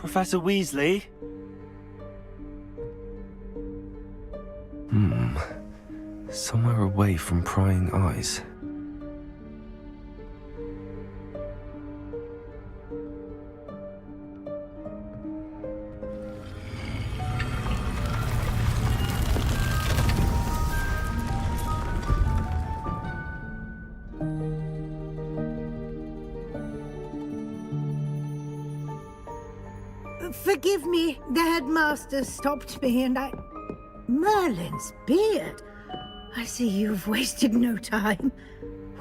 Professor Weasley? Somewhere away from prying eyes. Forgive me, the headmaster stopped me and I... Merlin's beard! I see you've wasted no time.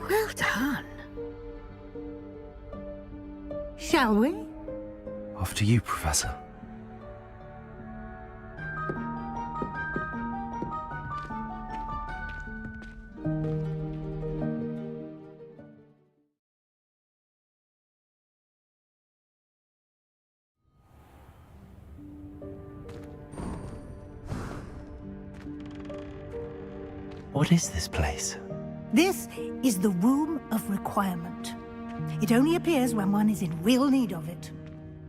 Well done. Shall we? After you, Professor. What is this place? This is the Room of Requirement. It only appears when one is in real need of it.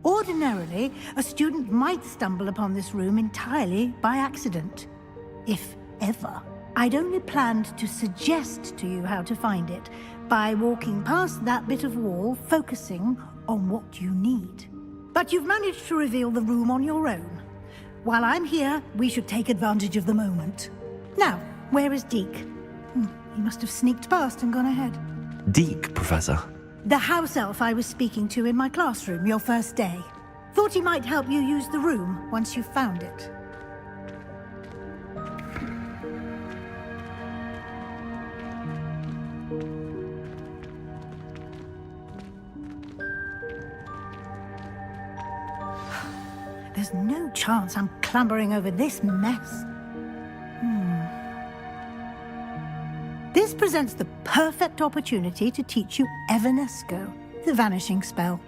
Ordinarily, a student might stumble upon this room entirely by accident, if ever. I'd only planned to suggest to you how to find it by walking past that bit of wall, focusing on what you need. But you've managed to reveal the room on your own. While I'm here, we should take advantage of the moment. Now, where is Deke? He must have sneaked past and gone ahead. Deke, Professor. The house elf I was speaking to in my classroom your first day. Thought he might help you use the room once you found it. There's no chance I'm clambering over this mess. This presents the perfect opportunity to teach you Evanesco, the vanishing spell.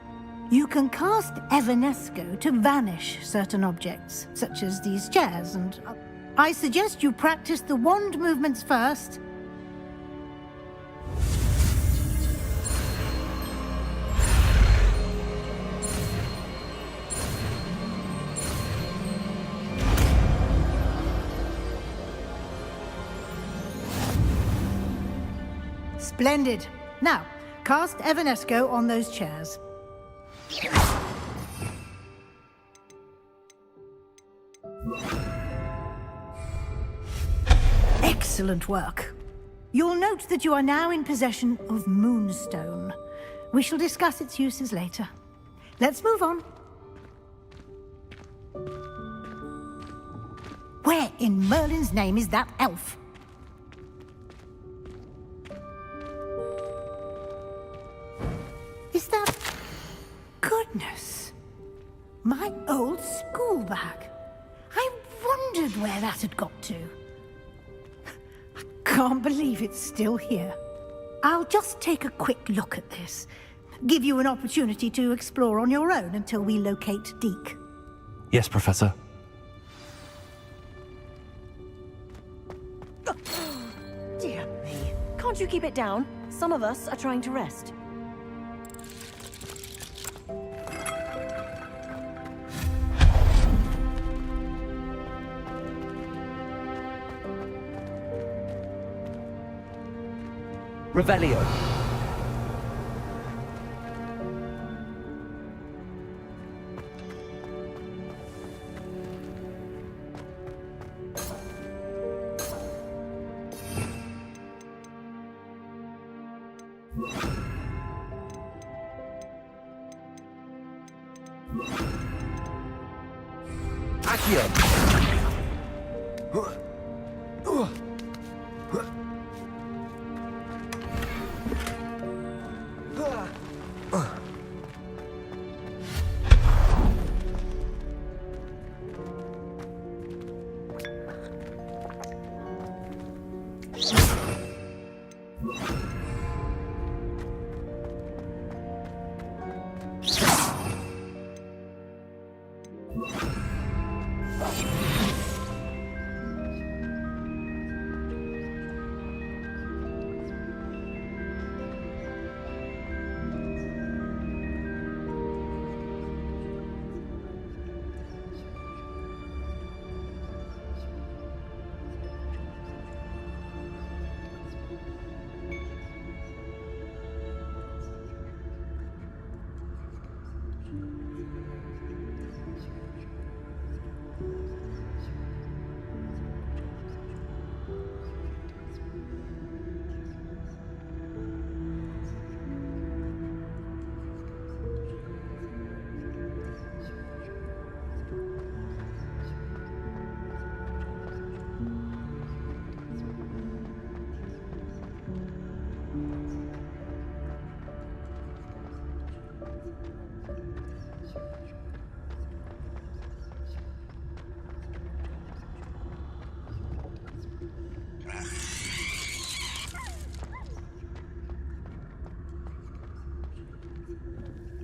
You can cast Evanesco to vanish certain objects, such as these chairs, and I suggest you practice the wand movements first. Splendid. Now, cast Evanesco on those chairs. Excellent work. You'll note that you are now in possession of Moonstone. We shall discuss its uses later. Let's move on. Where in Merlin's name is that elf? Is that... Goodness. My old school bag. I wondered where that had got to. I can't believe it's still here. I'll just take a quick look at this. Give you an opportunity to explore on your own until we locate Deke. Yes, Professor. Dear me. Can't you keep it down? Some of us are trying to rest. Revelio.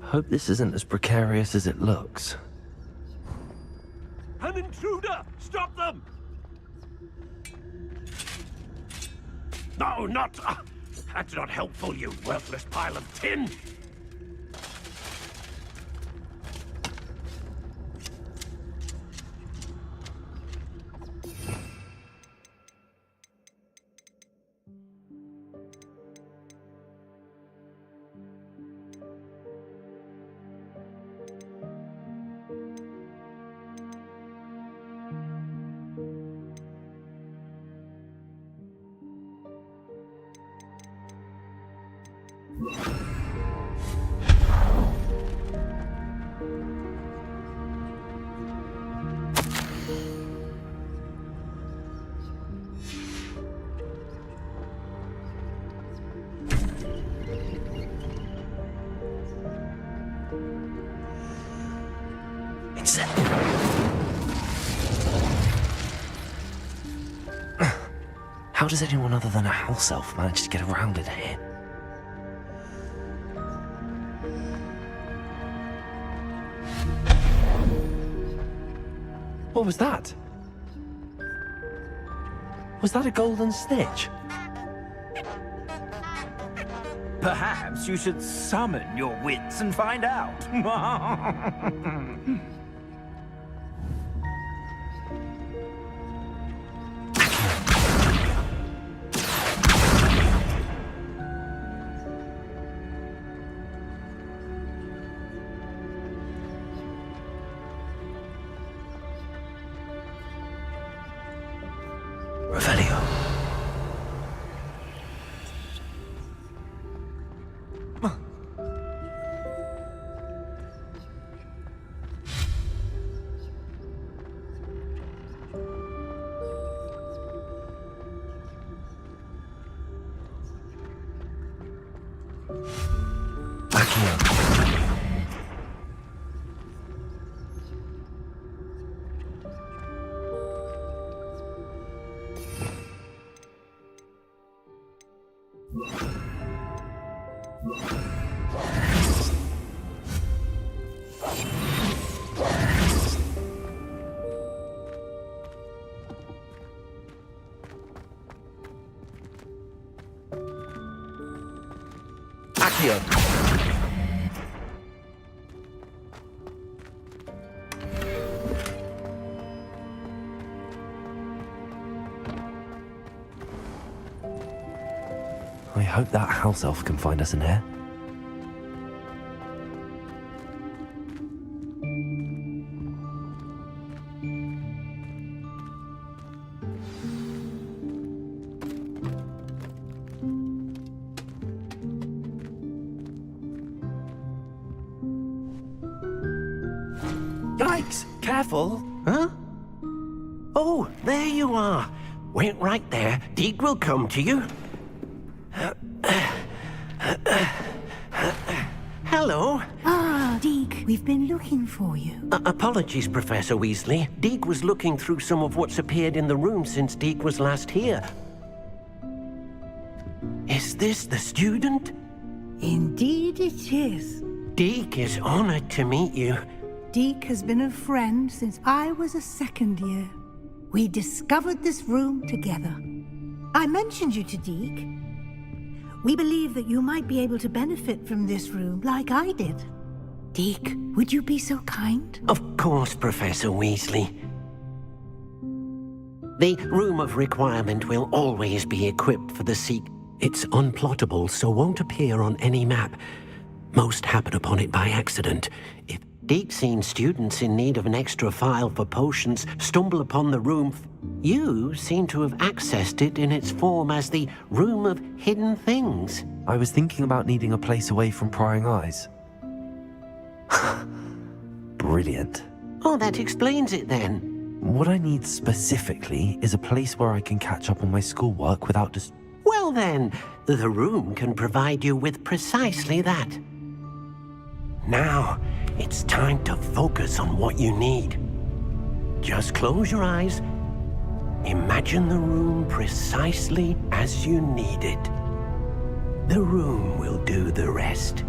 Hope this isn't as precarious as it looks. An intruder! Stop them! No, not... that's not helpful, you worthless pile of tin! How does anyone other than a house elf manage to get around in here? What was that? Was that a golden snitch? Perhaps you should summon your wits and find out. Revelio. I hope that house elf can find us in here. Yikes! Careful! Huh? Oh, there you are. Wait right there. Deke will come to you. Hello. Ah, Deke, we've been looking for you. Apologies, Professor Weasley. Deke was looking through some of what's appeared in the room since Deke was last here. Is this the student? Indeed it is. Deke is honored to meet you. Deke has been a friend since I was a second year. We discovered this room together. I mentioned you to Deke. We believe that you might be able to benefit from this room like I did. Deke, would you be so kind? Of course, Professor Weasley. The room of requirement will always be equipped for the seek. It's unplottable, so won't appear on any map. Most happen upon it by accident. If Deke's seen students in need of an extra file for potions stumble upon the room, you seem to have accessed it in its form as the Room of Hidden Things. I was thinking about needing a place away from prying eyes. Brilliant. Oh, that explains it then. What I need specifically is a place where I can catch up on my schoolwork without just... Well then, the room can provide you with precisely that. Now, it's time to focus on what you need. Just close your eyes. Imagine the room precisely as you need it. The room will do the rest.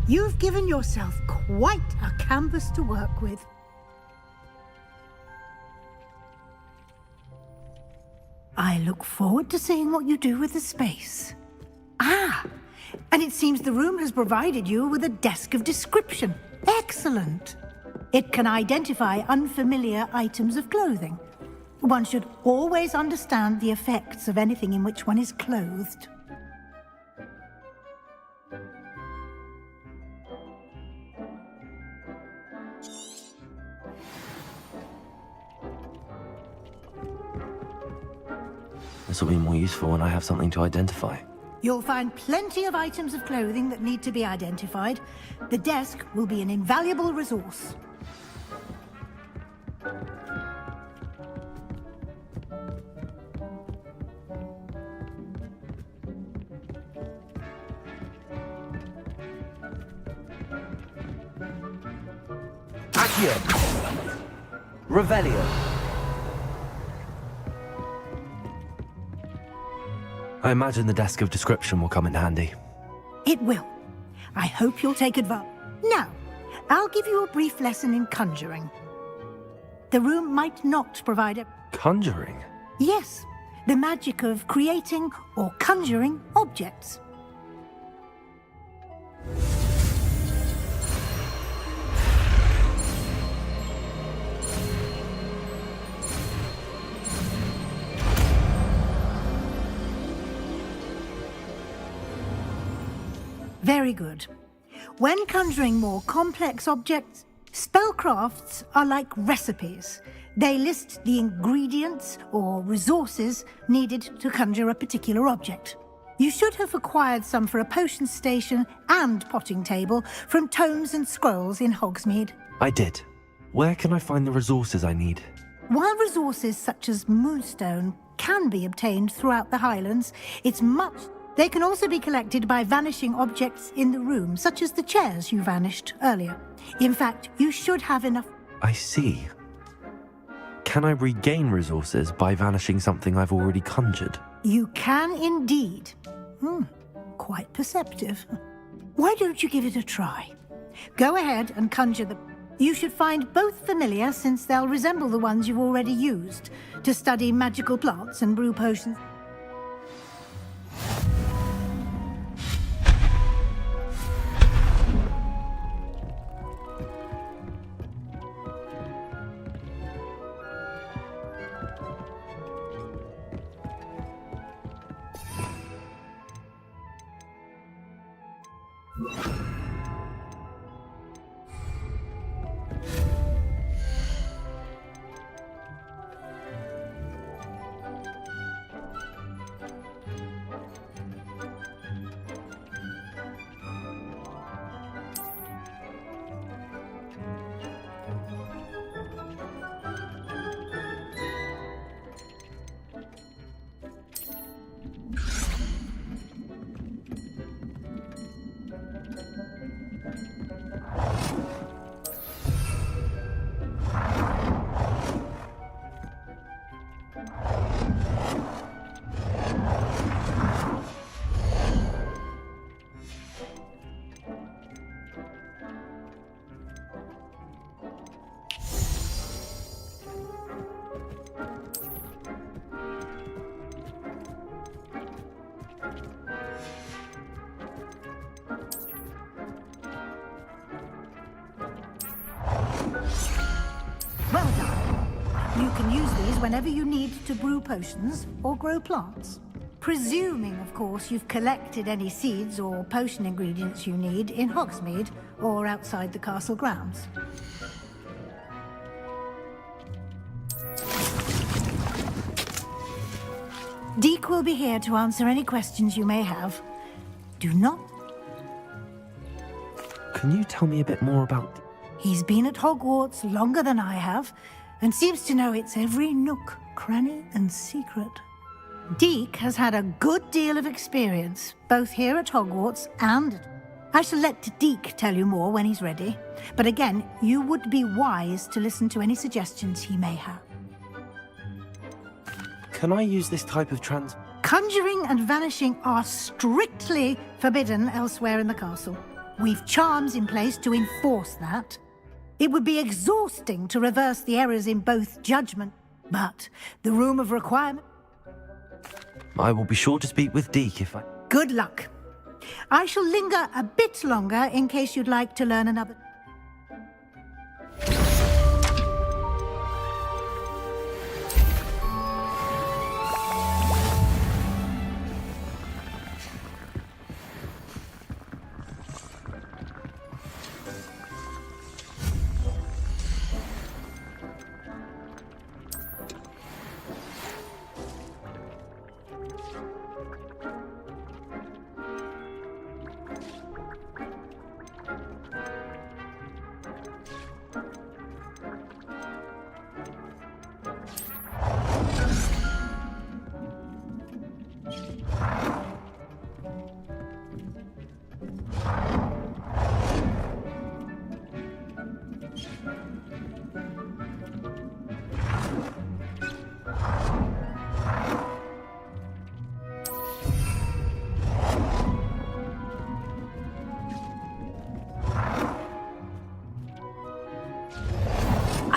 You've given yourself quite a canvas to work with. I look forward to seeing what you do with the space. Ah, and it seems the room has provided you with a desk of description. Excellent. It can identify unfamiliar items of clothing. One should always understand the effects of anything in which one is clothed. This will be more useful when I have something to identify. You'll find plenty of items of clothing that need to be identified. The desk will be an invaluable resource. Accio! Revelio! I imagine the desk of description will come in handy. It will. I hope you'll take advantage. Now, I'll give you a brief lesson in conjuring. The room might not provide a... Conjuring? Yes, the magic of creating or conjuring objects. Very good. When conjuring more complex objects, spellcrafts are like recipes. They list the ingredients or resources needed to conjure a particular object. You should have acquired some for a potion station and potting table from tomes and scrolls in Hogsmeade. I did. Where can I find the resources I need? While resources such as moonstone can be obtained throughout the Highlands, they can also be collected by vanishing objects in the room, such as the chairs you vanished earlier. In fact, you should have enough... I see. Can I regain resources by vanishing something I've already conjured? You can indeed. Quite perceptive. Why don't you give it a try? Go ahead and conjure them. You should find both familiar, since they'll resemble the ones you've already used to study magical plants and brew potions. Well done. You can use these whenever you need to brew potions or grow plants. Presuming, of course, you've collected any seeds or potion ingredients you need in Hogsmeade or outside the castle grounds. Deke will be here to answer any questions you may have. Do not... Can you tell me a bit more about... He's been at Hogwarts longer than I have, and seems to know its every nook, cranny, and secret. Deke has had a good deal of experience, both here at Hogwarts and... I shall let Deke tell you more when he's ready, but again, you would be wise to listen to any suggestions he may have. Can I use this type of Conjuring and vanishing are strictly forbidden elsewhere in the castle. We've charms in place to enforce that. It would be exhausting to reverse the errors in both judgment, but the room of requirement... I will be sure to speak with Deke if I... Good luck. I shall linger a bit longer in case you'd like to learn another...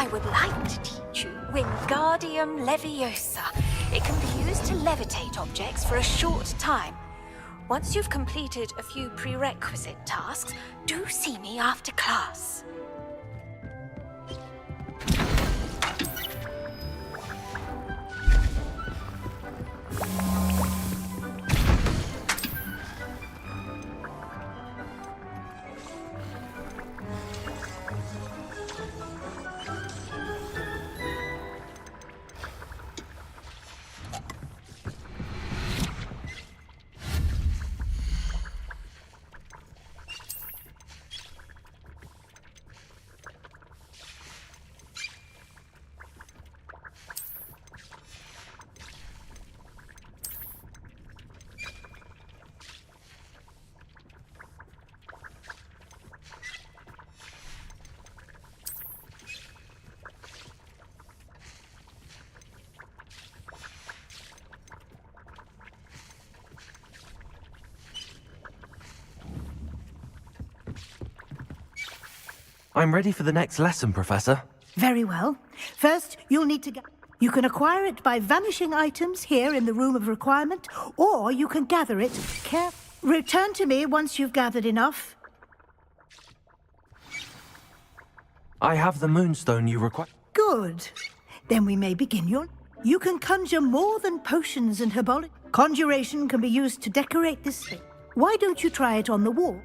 I would like to teach you Wingardium Leviosa. It can be used to levitate objects for a short time. Once you've completed a few prerequisite tasks, do see me after class. I'm ready for the next lesson, Professor. Very well. First, you'll need to get... You can acquire it by vanishing items here in the room of requirement, or you can gather it Return to me once you've gathered enough. I have the moonstone you require. Good. Then we may begin your... You can conjure more than potions and herbology. Conjuration can be used to decorate this space. Why don't you try it on the wall?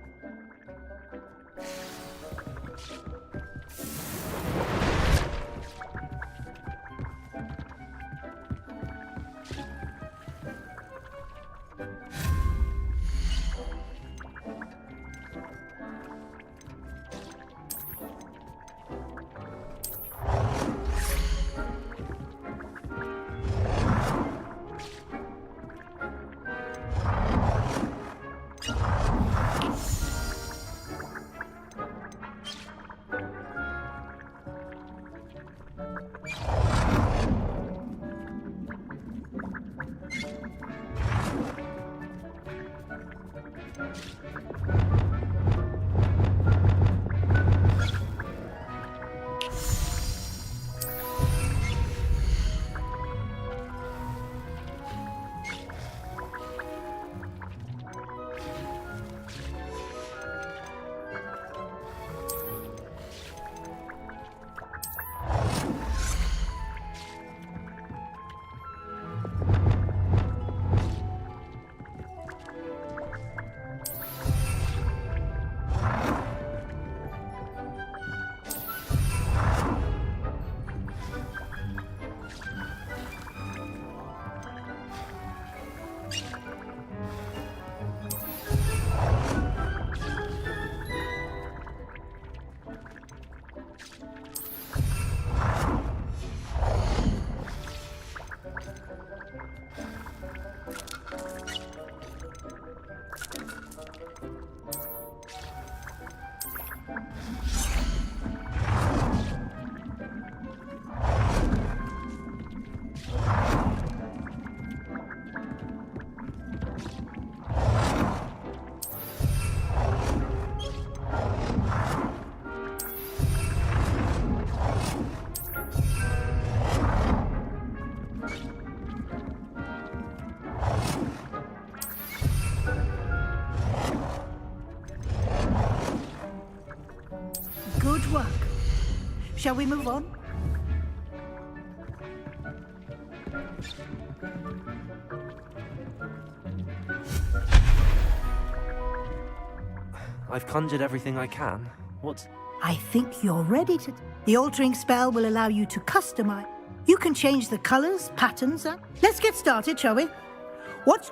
Shall we move on? I've conjured everything I can. What's... I think you're ready to... The altering spell will allow you to customize. You can change the colors, patterns, and... Let's get started, shall we? What?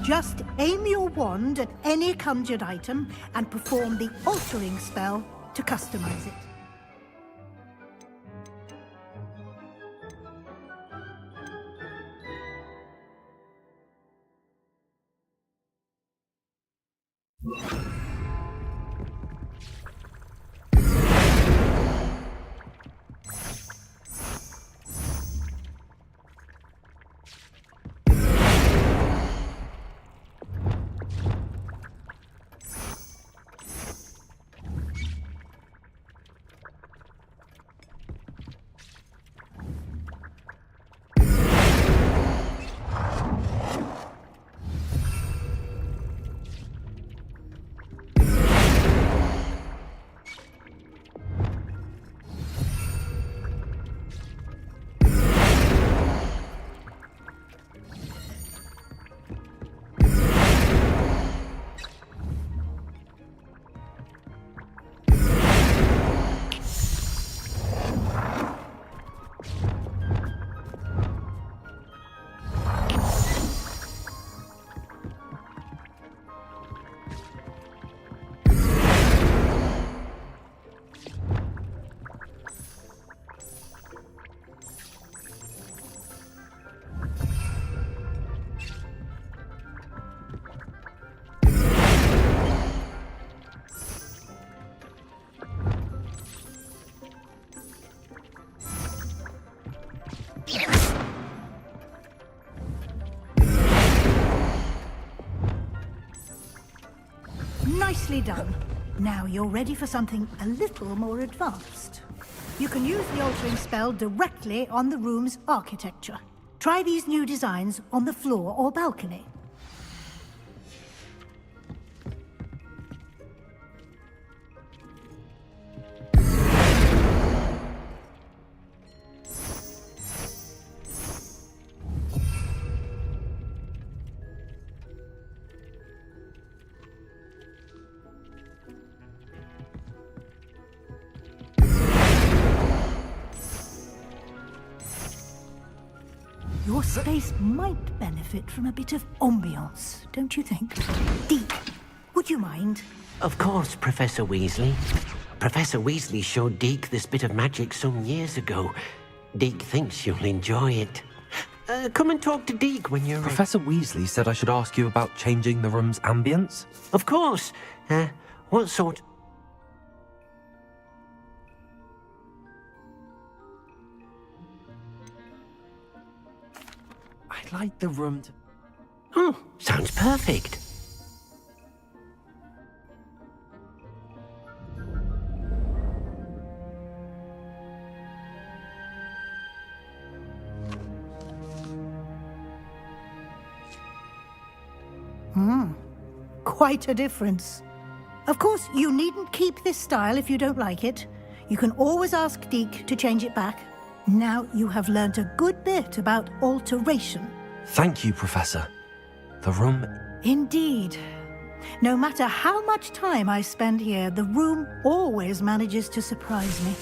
Just aim your wand at any conjured item and perform the altering spell to customize it. Nicely done. Now you're ready for something a little more advanced. You can use the altering spell directly on the room's architecture. Try these new designs on the floor or balcony. Your space might benefit from a bit of ambiance, don't you think? Deke, would you mind? Of course, Professor Weasley. Professor Weasley showed Deke this bit of magic some years ago. Deke thinks you'll enjoy it. Come and talk to Deke when you're... Professor Weasley said I should ask you about changing the room's ambience? Of course. What sort... I'd like the room to... Oh, sounds perfect. Quite a difference. Of course, you needn't keep this style if you don't like it. You can always ask Deke to change it back. Now you have learnt a good bit about alteration. Thank you, Professor. The room... Indeed. No matter how much time I spend here, the room always manages to surprise me.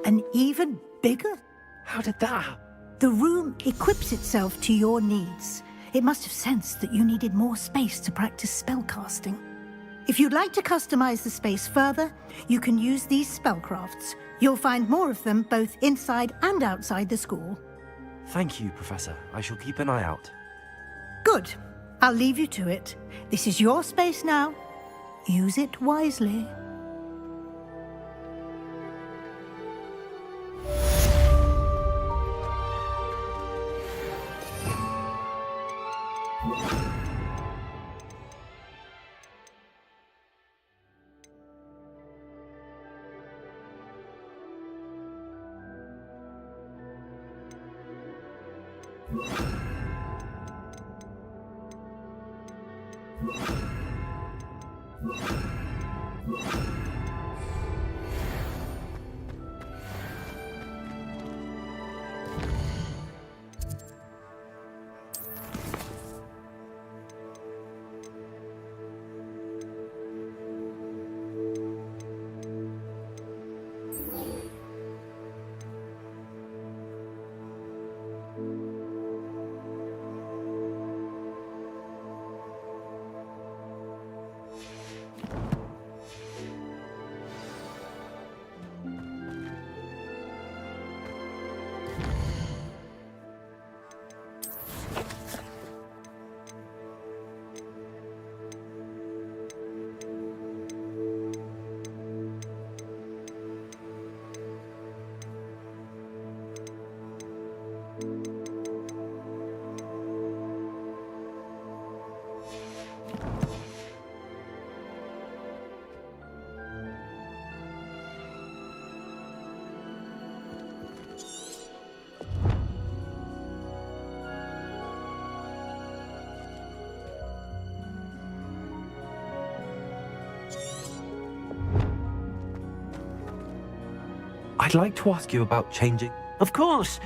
An even bigger... How did that happen? The room equips itself to your needs. It must have sensed that you needed more space to practice spellcasting. If you'd like to customize the space further, you can use these spellcrafts. You'll find more of them both inside and outside the school. Thank you, Professor. I shall keep an eye out. Good. I'll leave you to it. This is your space now. Use it wisely. I'd like to ask you about changing. Of course.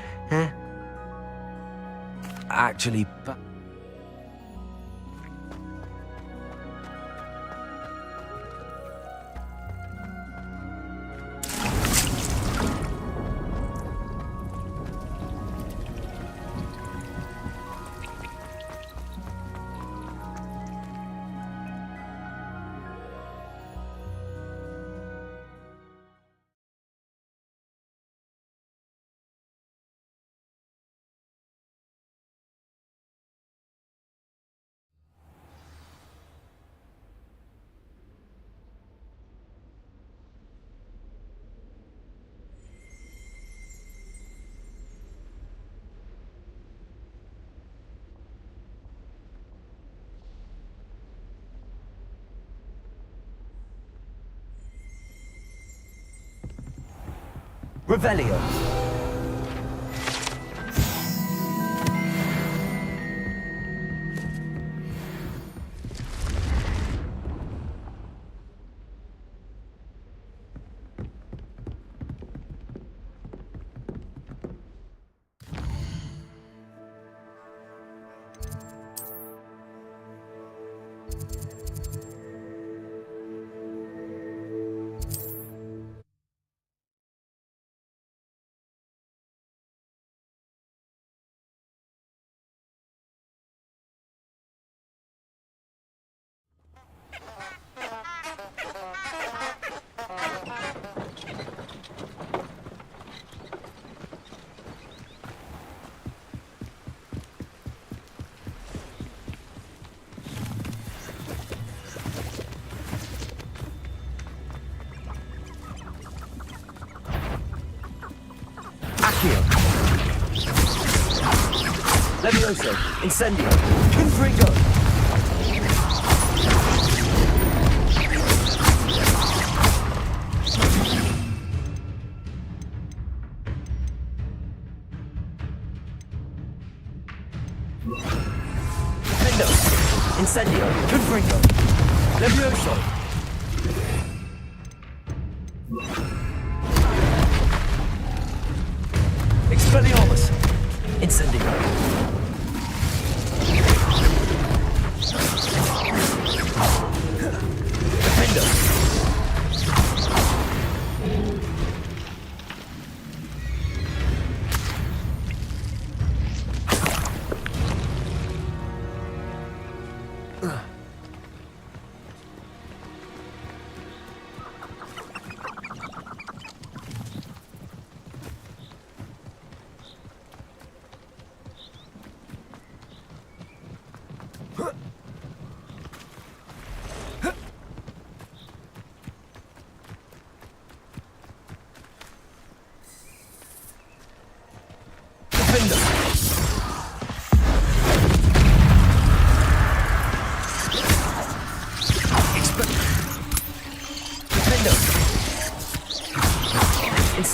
Actually, but Revelio. Levioso, incendio, confringo. Fendo, incendio, confringo. Levioso. Expelliarmus, incendio.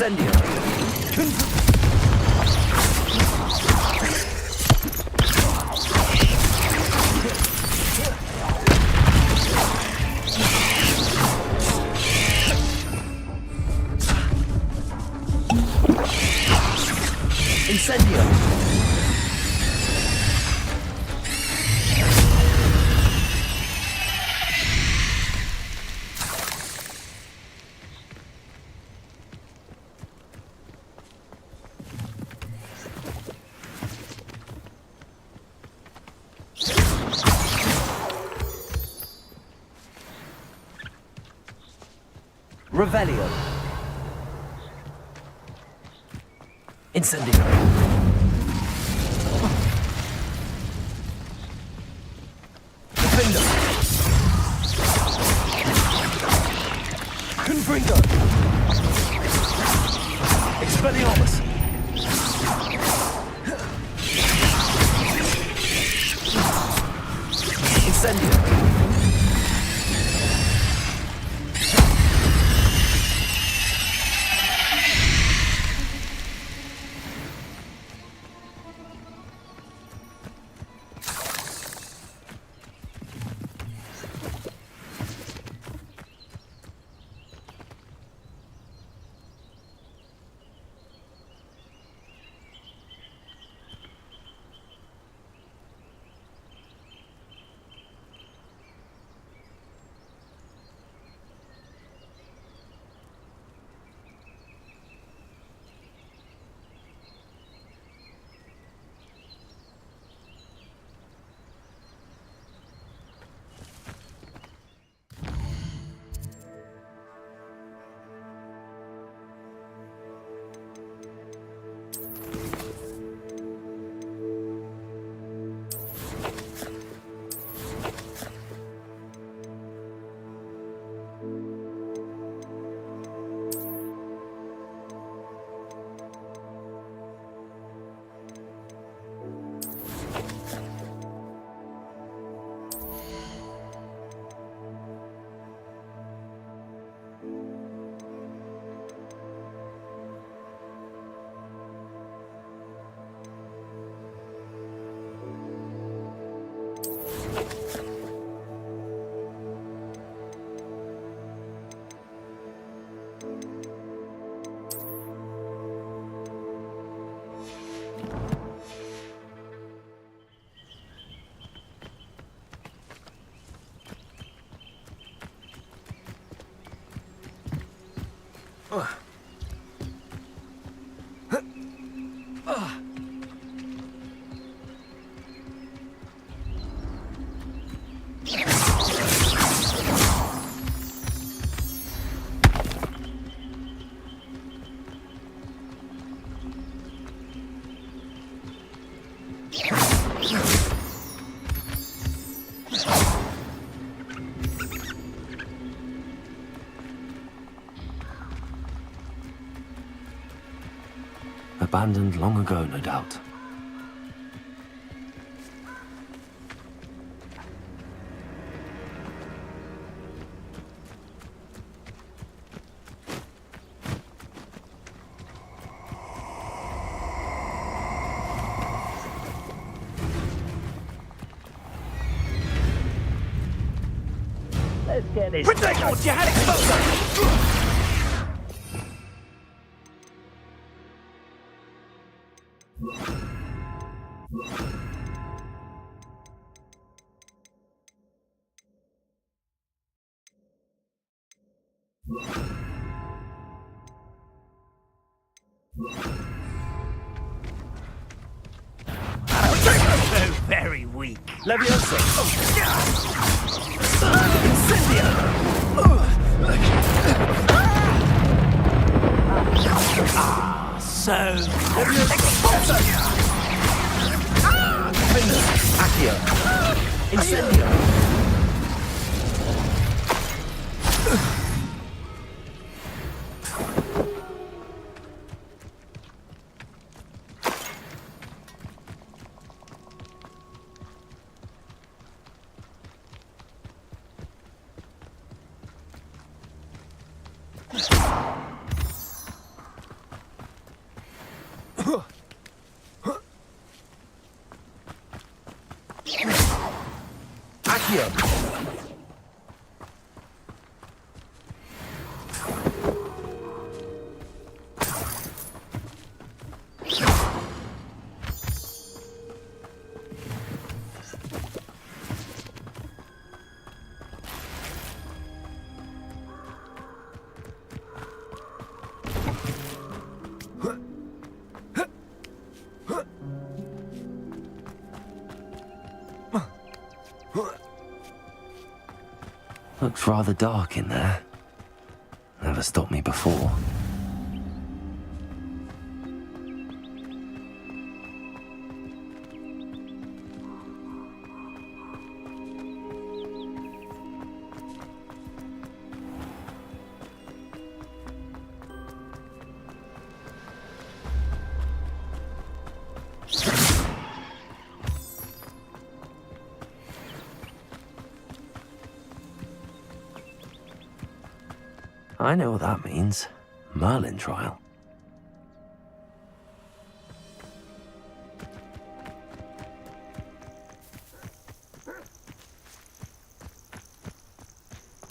Incendio. Incendio. Revelio. Incendio. Defender. Confringo. Expelliarmus. Incendio. Abandoned long ago, no doubt. Let's get this. Protect! You had exposure! Very weak. Leviosa. Incendio. So. Leviosa. Accio. Incendio. Looks rather dark in there. Never stopped me before. I know what that means. Merlin trial.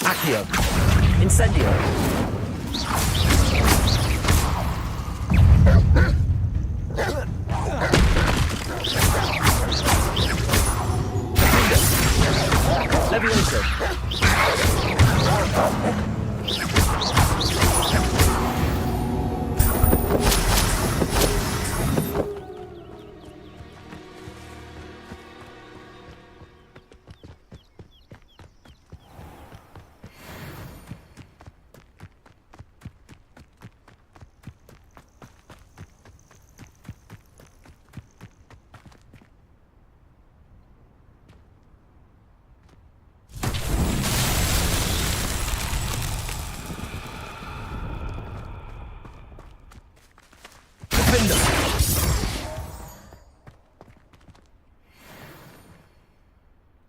Accio. Incendio. Levioso.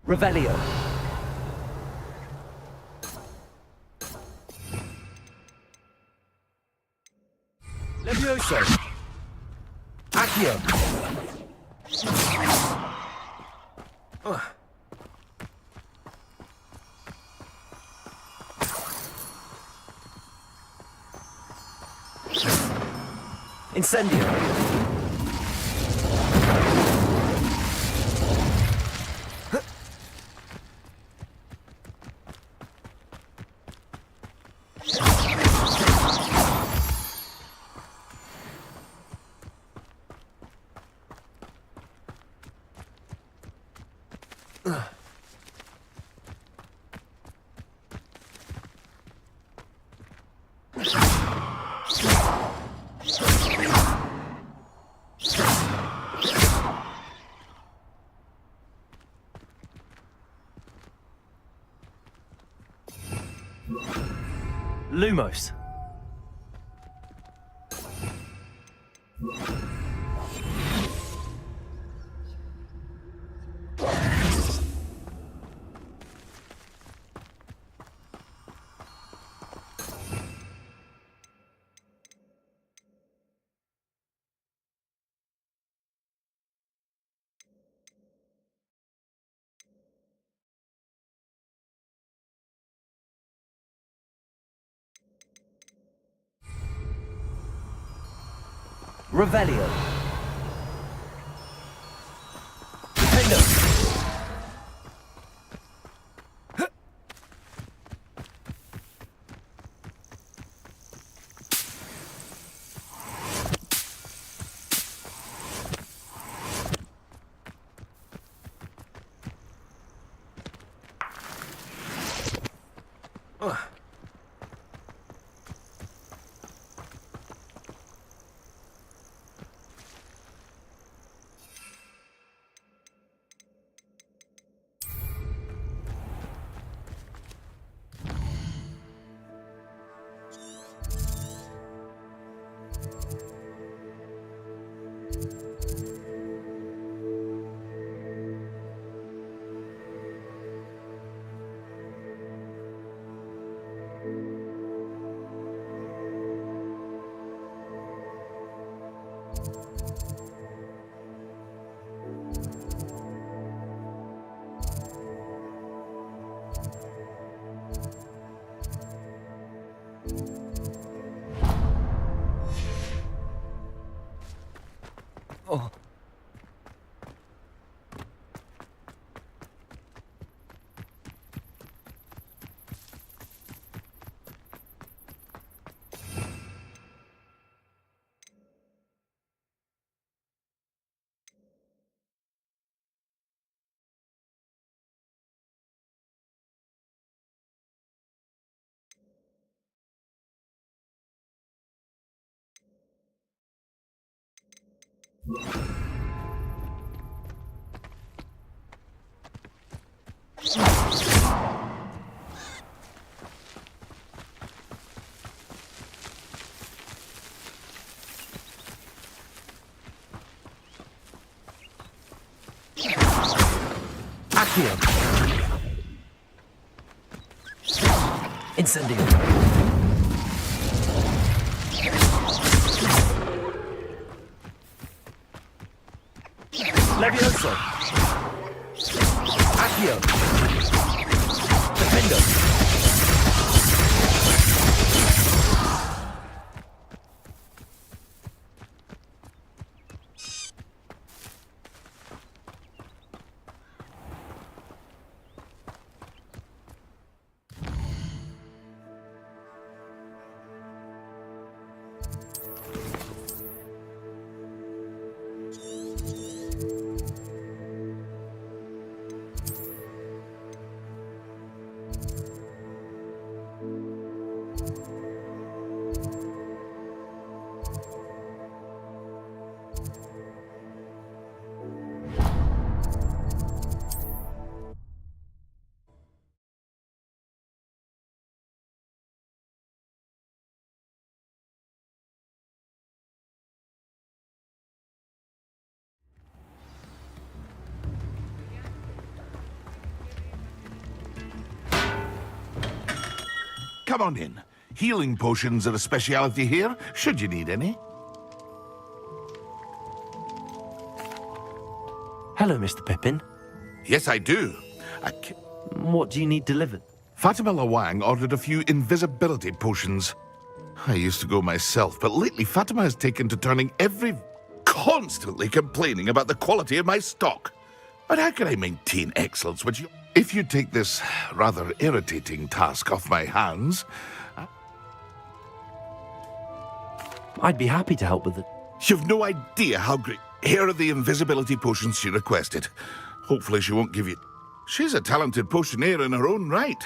Revelio. Levioso. Accio. Incendio. Lumos. Revelio. Defender. Accio. Incendio. Levioso. Accio. Defendo. Come on in. Healing potions are a speciality here, should you need any. Hello, Mr. Pippin. Yes, I do. What do you need delivered? Fatima Lawang ordered a few invisibility potions. I used to go myself, but lately Fatima has taken to turning constantly complaining about the quality of my stock. But how can I maintain excellence when you... If you take this rather irritating task off my hands... I'd be happy to help with it. You've no idea how great... Here are the invisibility potions she requested. Hopefully she won't give you... She's a talented potioneer in her own right.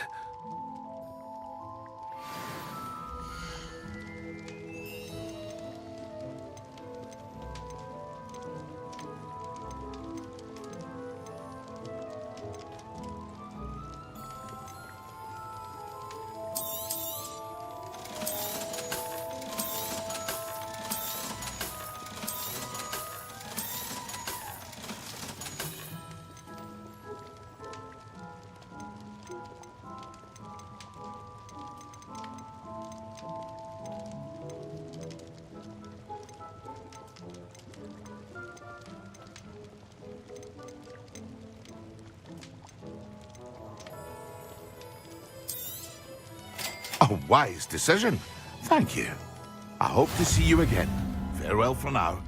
A wise decision. Thank you. I hope to see you again. Farewell for now.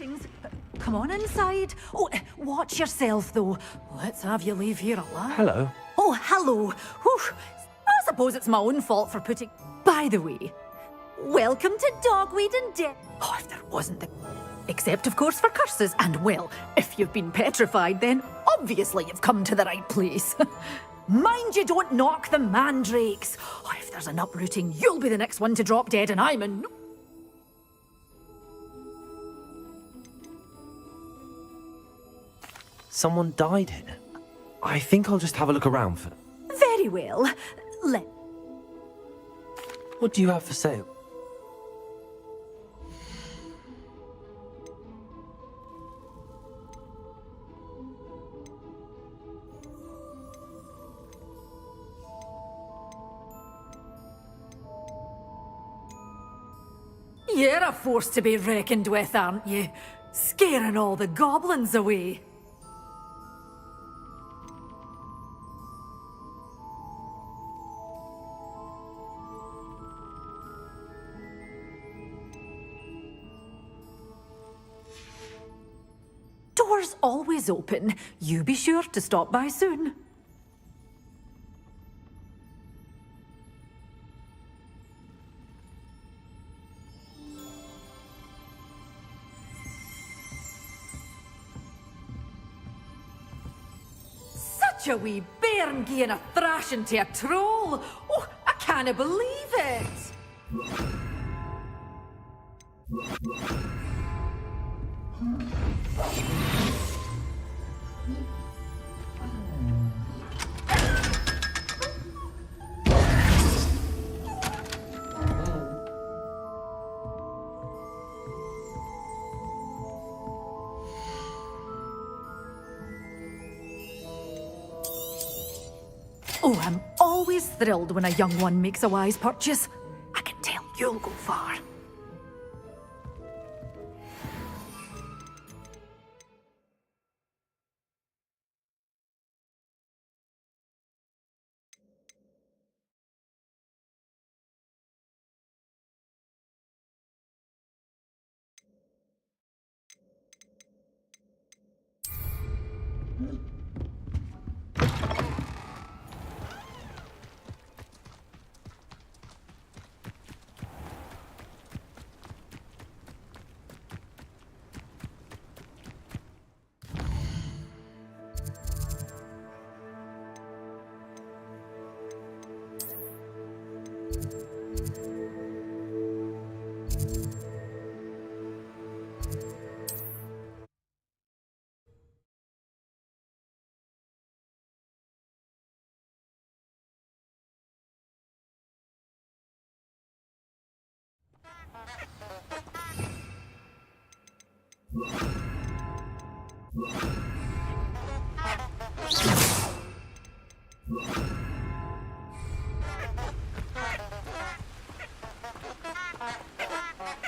Greetings. Come on inside. Oh, watch yourself, though. Let's have you leave here alive. Hello. Oh, hello. Whew. I suppose it's my own fault for putting... By the way, welcome to Dogweed and Death. Oh, if there wasn't the... Except, of course, for curses. And, well, if you've been petrified, then obviously you've come to the right place. Mind you don't knock the mandrakes. Oh, if there's an uprooting, you'll be the next one to drop dead, and I'm in... Someone died here. I think I'll just have a look around for... Very well. What do you have for sale? You're a force to be reckoned with, aren't you? Scaring all the goblins away. Doors always open. You be sure to stop by soon. Such a wee bairn gieing a thrashing to a troll. Oh, I can't believe it. Oh, I'm always thrilled when a young one makes a wise purchase. I can tell you'll go far.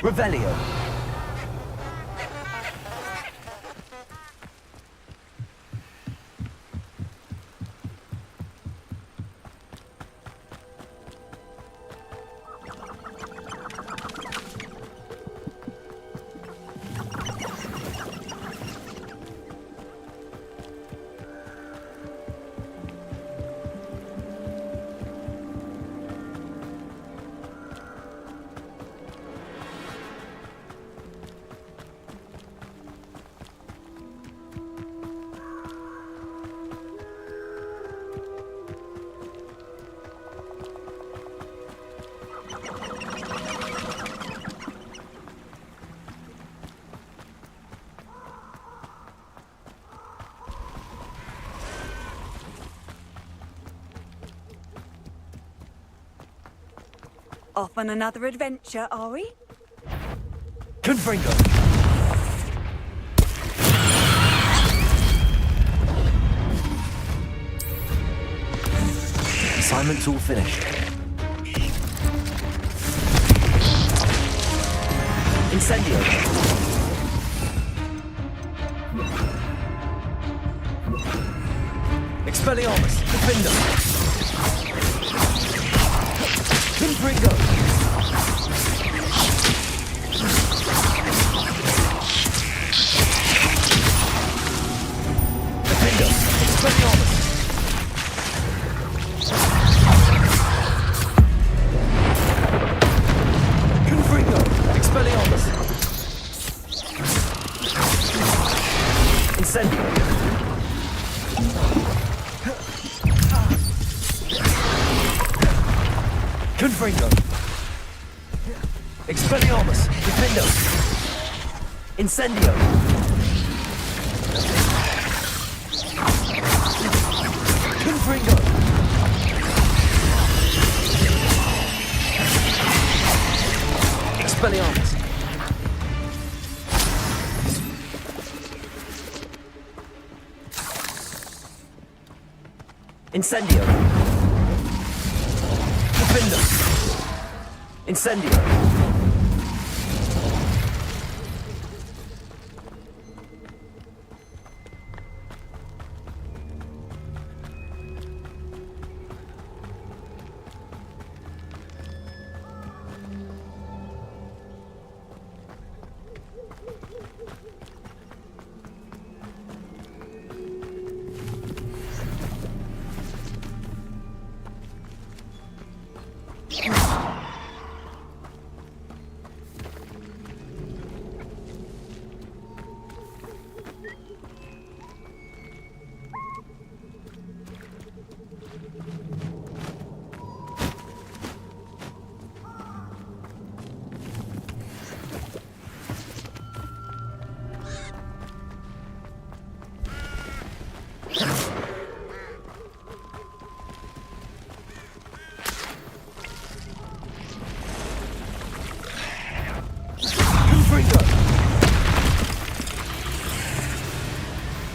Revelio. Off on another adventure, are we? Confringo. Assignment's all finished. Incendio. Expelliarmus. Defender. Confringo. Expelliarmus! Confringo! Expelliarmus! Incendio! Confringo! Expelliarmus! Defendo! Incendio! Confringo! Expelliarmus! Incendio! Defendo! Incendio!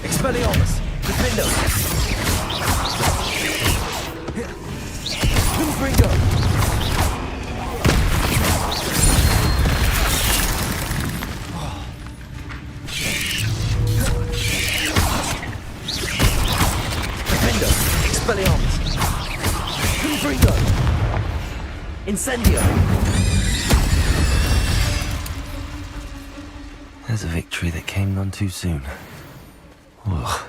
Expelliarmus! Defendo! Confringo! Defendo! Expelliarmus! Confringo! Incendio! There's a victory that came none too soon. Ugh.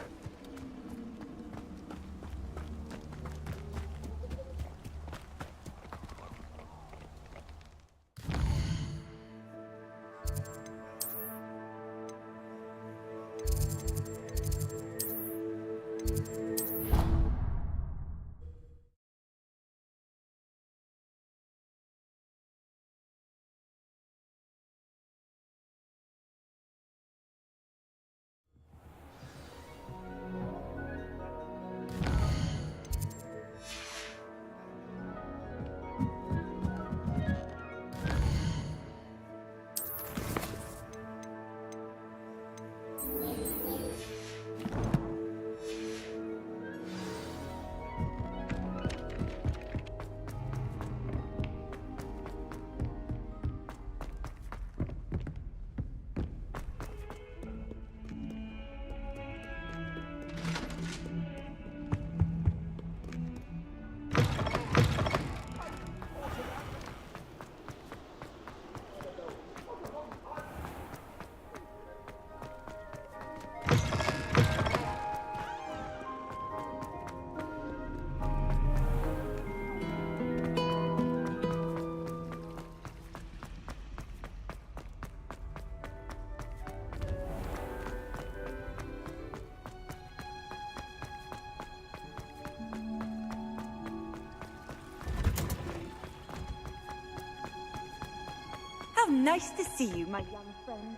How nice to see you, my young friend.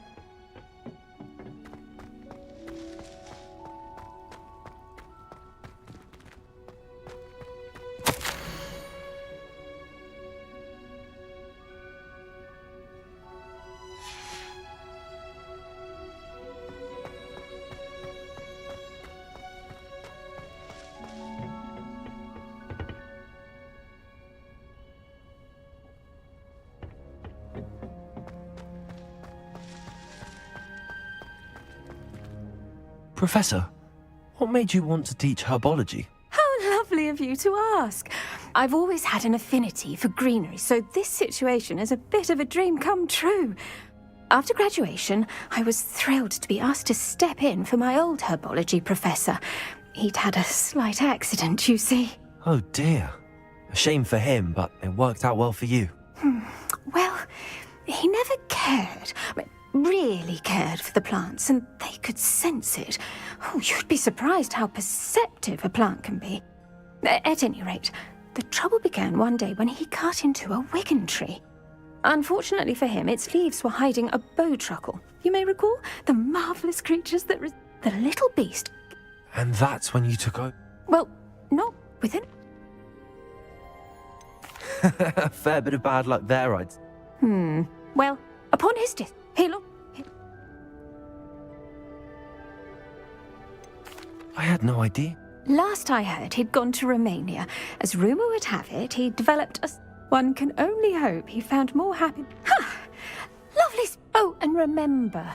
Professor, what made you want to teach herbology? How lovely of you to ask. I've always had an affinity for greenery, so this situation is a bit of a dream come true. After graduation, I was thrilled to be asked to step in for my old herbology professor. He'd had a slight accident, you see. Oh dear. A shame for him, but it worked out well for you. Well, he never cared. Really cared for the plants, and they could sense it. Oh, you'd be surprised how perceptive a plant can be. At any rate, the trouble began one day when he cut into a wigan tree. Unfortunately for him, its leaves were hiding a bowtruckle. You may recall the marvellous creatures that the little beast. And that's when you took over? Well, not with him. A fair bit of bad luck there, I'd... Well, upon his death, he looked... I had no idea. Last I heard, he'd gone to Romania. As rumour would have it, he developed a... One can only hope he found more happy... Ha! Lovely... Oh, and remember,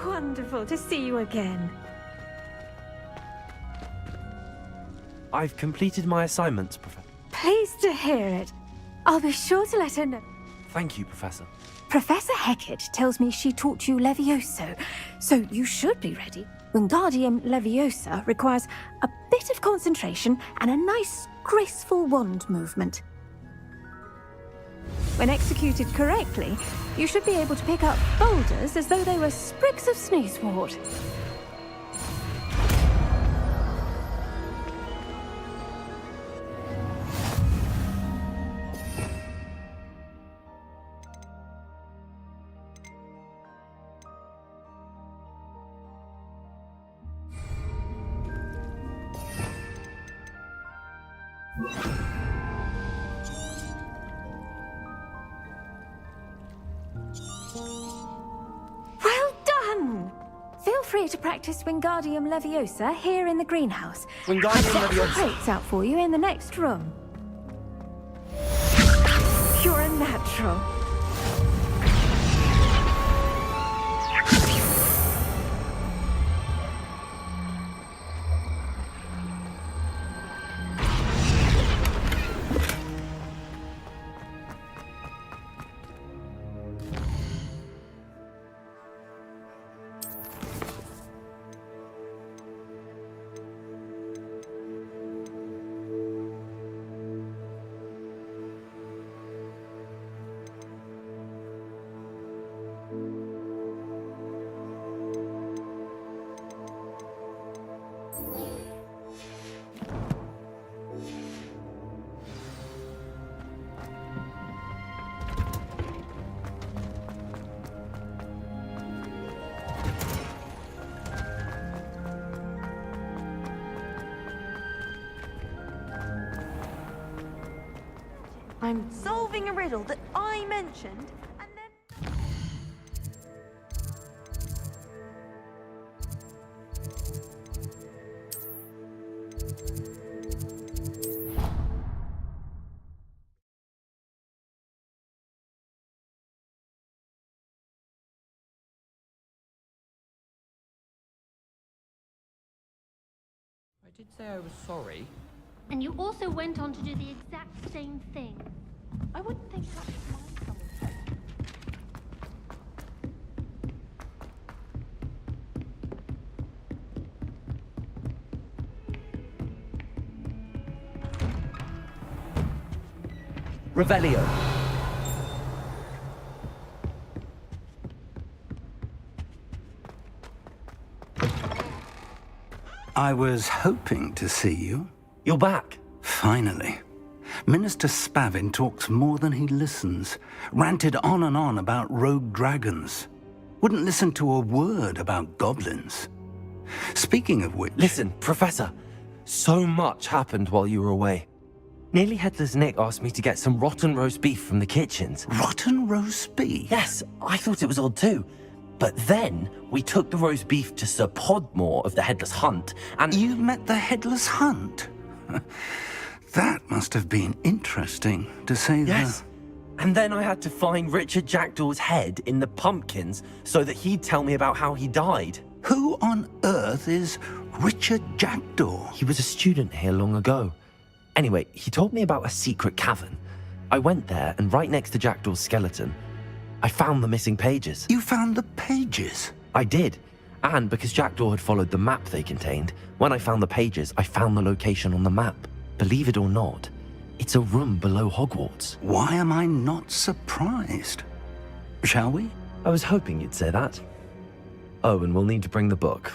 wonderful to see you again. I've completed my assignments, Professor. Pleased to hear it. I'll be sure to let her know. Thank you, Professor. Professor Heckett tells me she taught you Levioso, so you should be ready. Wingardium Leviosa requires a bit of concentration and a nice, graceful wand movement. When executed correctly, you should be able to pick up boulders as though they were sprigs of sneezewort. To practice Wingardium Leviosa here in the greenhouse. Wingardium I've set Leviosa. crates out for you in the next room. You're a natural. I'm solving a riddle that I mentioned, and then... I did say I was sorry. And you also went on to do the exact same thing. I wouldn't think much of mine. Revelio. I was hoping to see you. You're back. Finally. Minister Spavin talks more than he listens. Ranted on and on about rogue dragons. Wouldn't listen to a word about goblins. Speaking of which... Listen, Professor. So much happened while you were away. Nearly Headless Nick asked me to get some rotten roast beef from the kitchens. Rotten roast beef? Yes, I thought it was odd too. But then we took the roast beef to Sir Podmore of the Headless Hunt, and... You met the Headless Hunt? That must have been interesting, to say the... Yes. And then I had to find Richard Jackdaw's head in the pumpkins so that he'd tell me about how he died. Who on earth is Richard Jackdaw? He was a student here long ago. Anyway, he told me about a secret cavern. I went there, and right next to Jackdaw's skeleton, I found the missing pages. You found the pages? I did. And because Jackdaw had followed the map they contained, when I found the pages, I found the location on the map. Believe it or not, it's a room below Hogwarts. Why am I not surprised? Shall we? I was hoping you'd say that. Oh, and we'll need to bring the book.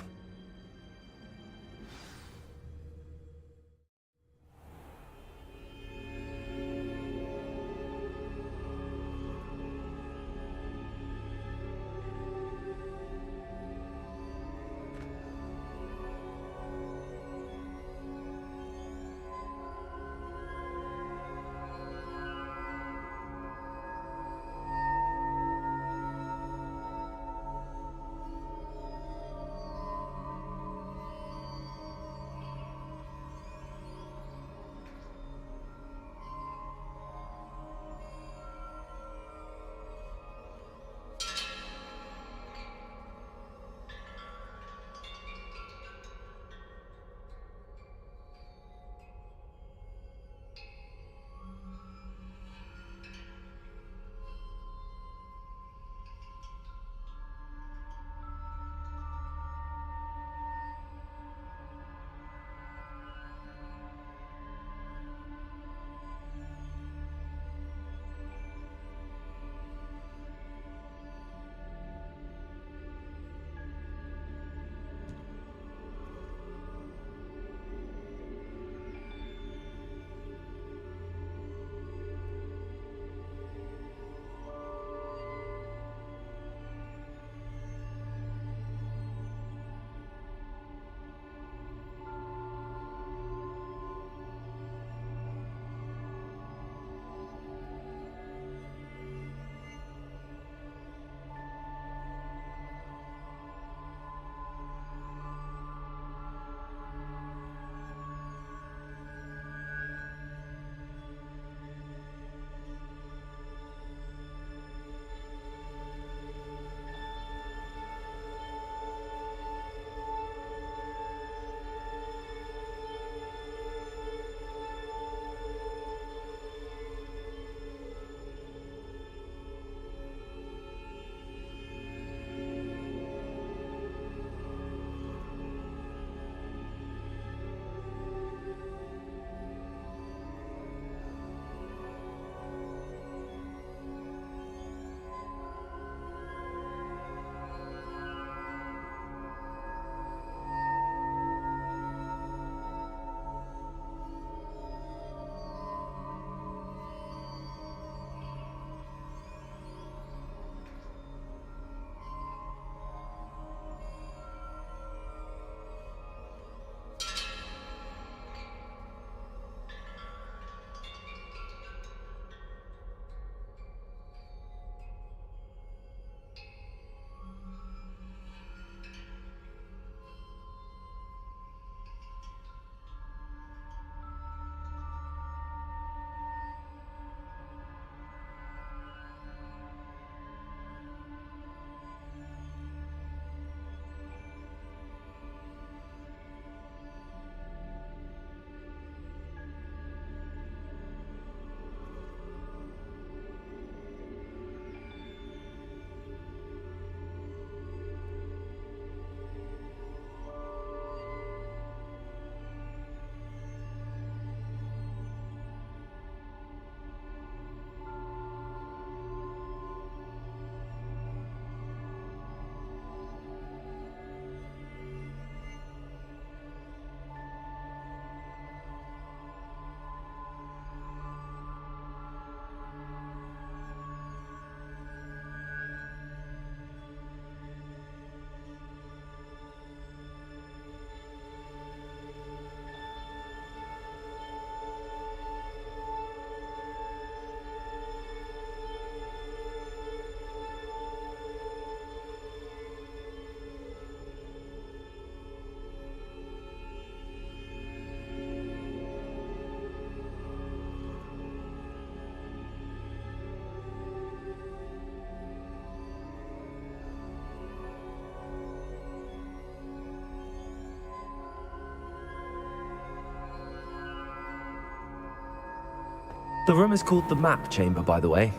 The room is called the Map Chamber, by the way.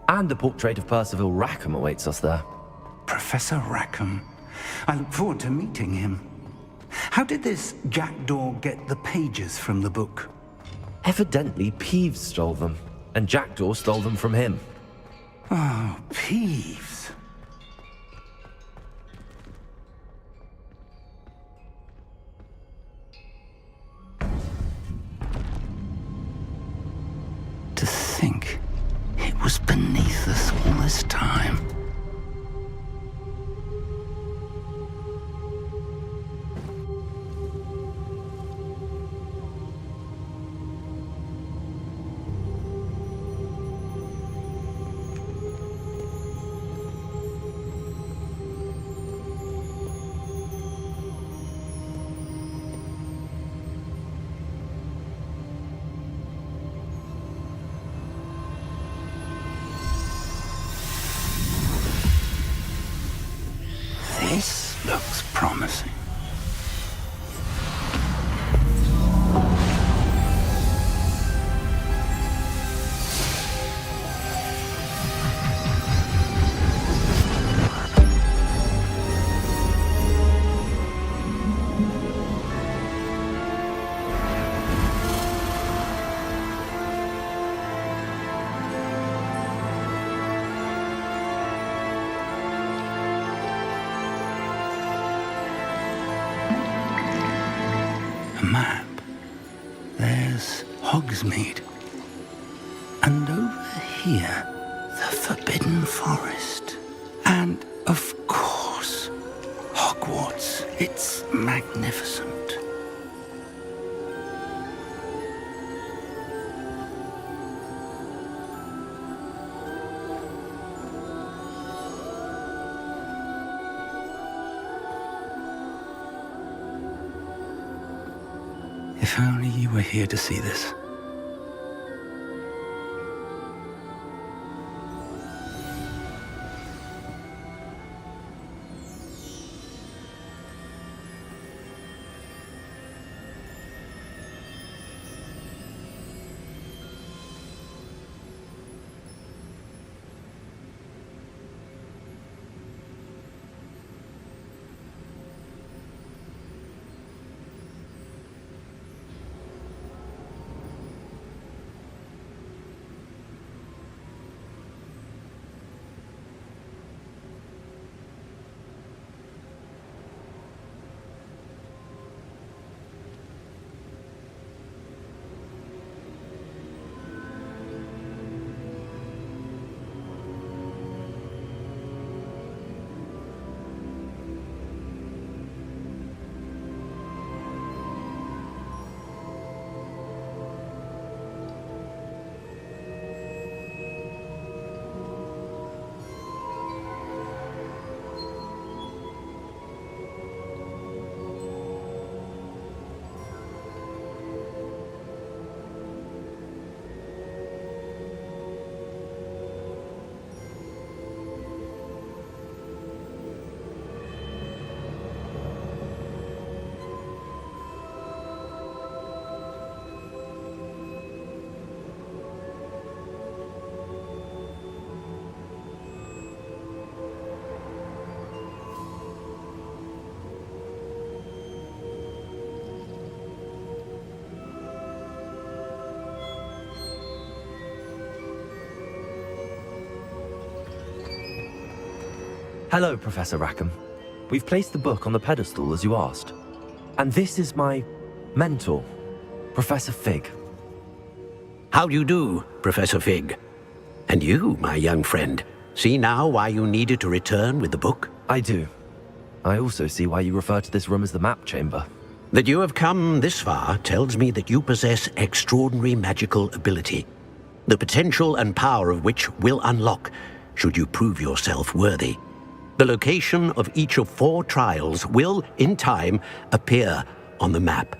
And a portrait of Percival Rackham awaits us there. Professor Rackham. I look forward to meeting him. How did this jackdaw get the pages from the book? Evidently, Peeves stole them, and Jackdaw stole them from him. Oh, Peeves. To think it was beneath us all this time. This looks promising. Map. There's Hogsmeade. And over here, the Forbidden Forest. And, of course, Hogwarts. It's magnificent. If only you were here to see this. Hello, Professor Rackham. We've placed the book on the pedestal as you asked. And this is my mentor, Professor Fig. How do you do, Professor Fig? And you, my young friend, see now why you needed to return with the book? I do. I also see why you refer to this room as the Map Chamber. That you have come this far tells me that you possess extraordinary magical ability, the potential and power of which will unlock should you prove yourself worthy. The location of each of 4 trials will, in time, appear on the map.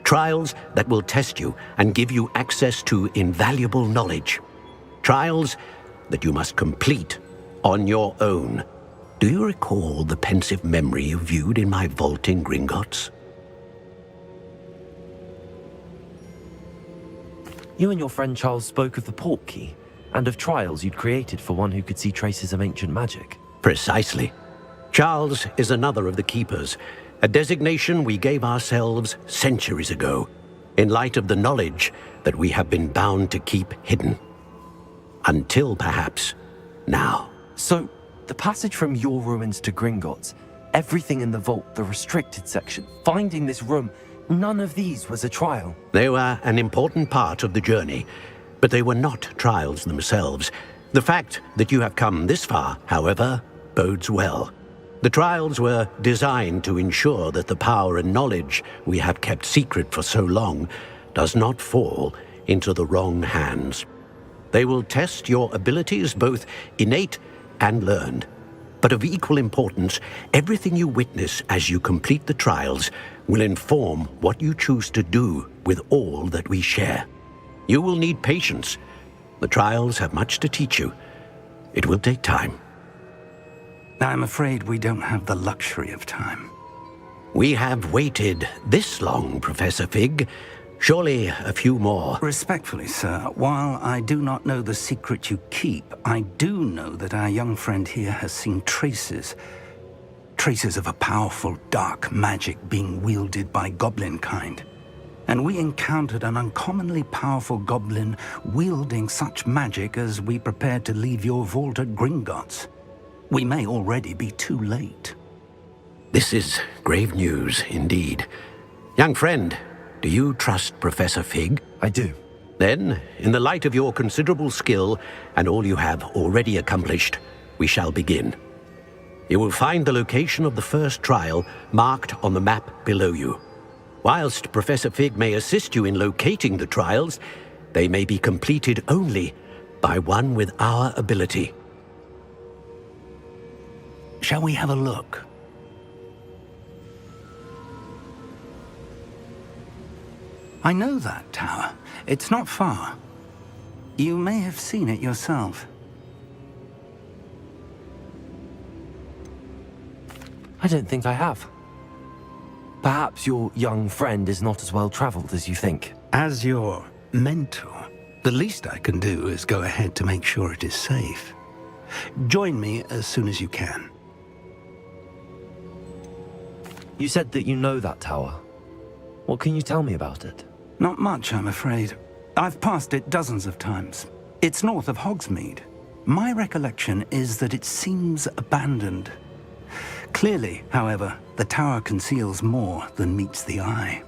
Trials that will test you and give you access to invaluable knowledge. Trials that you must complete on your own. Do you recall the pensive memory you viewed in my vault in Gringotts? You and your friend Charles spoke of the port key, and of trials you'd created for one who could see traces of ancient magic. Precisely. Charles is another of the Keepers, a designation we gave ourselves centuries ago, in light of the knowledge that we have been bound to keep hidden. Until, perhaps, now. So, the passage from your ruins to Gringotts, everything in the vault, the restricted section, finding this room, none of these was a trial. They were an important part of the journey, but they were not trials themselves. The fact that you have come this far, however, bodes well. The trials were designed to ensure that the power and knowledge we have kept secret for so long does not fall into the wrong hands. They will test your abilities, both innate and learned. But of equal importance, everything you witness as you complete the trials will inform what you choose to do with all that we share. You will need patience. The trials have much to teach you. It will take time. I'm afraid we don't have the luxury of time. We have waited this long, Professor Fig. Surely a few more. Respectfully, sir, while I do not know the secret you keep, I do know that our young friend here has seen traces of a powerful dark magic being wielded by goblin kind. And we encountered an uncommonly powerful goblin wielding such magic as we prepared to leave your vault at Gringotts. We may already be too late. This is grave news indeed. Young friend, do you trust Professor Fig? I do. Then, in the light of your considerable skill and all you have already accomplished, we shall begin. You will find the location of the first trial marked on the map below you. Whilst Professor Fig may assist you in locating the trials, they may be completed only by one with our ability. Shall we have a look? I know that tower. It's not far. You may have seen it yourself. I don't think I have. Perhaps your young friend is not as well traveled as you think. As your mentor, the least I can do is go ahead to make sure it is safe. Join me as soon as you can. You said that you know that tower. What can you tell me about it? Not much, I'm afraid. I've passed it dozens of times. It's north of Hogsmeade. My recollection is that it seems abandoned. Clearly, however, the tower conceals more than meets the eye.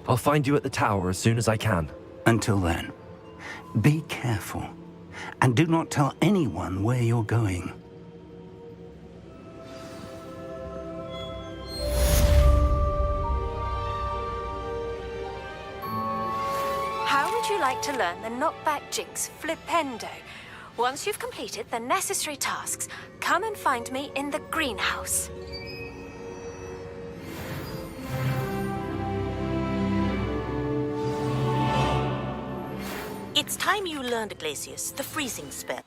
I'll find you at the tower as soon as I can. Until then, be careful, and do not tell anyone where you're going. How would you like to learn the knockback jinx flipendo? Once you've completed the necessary tasks, come and find me in the greenhouse. It's time you learned, Glacius, the freezing spell.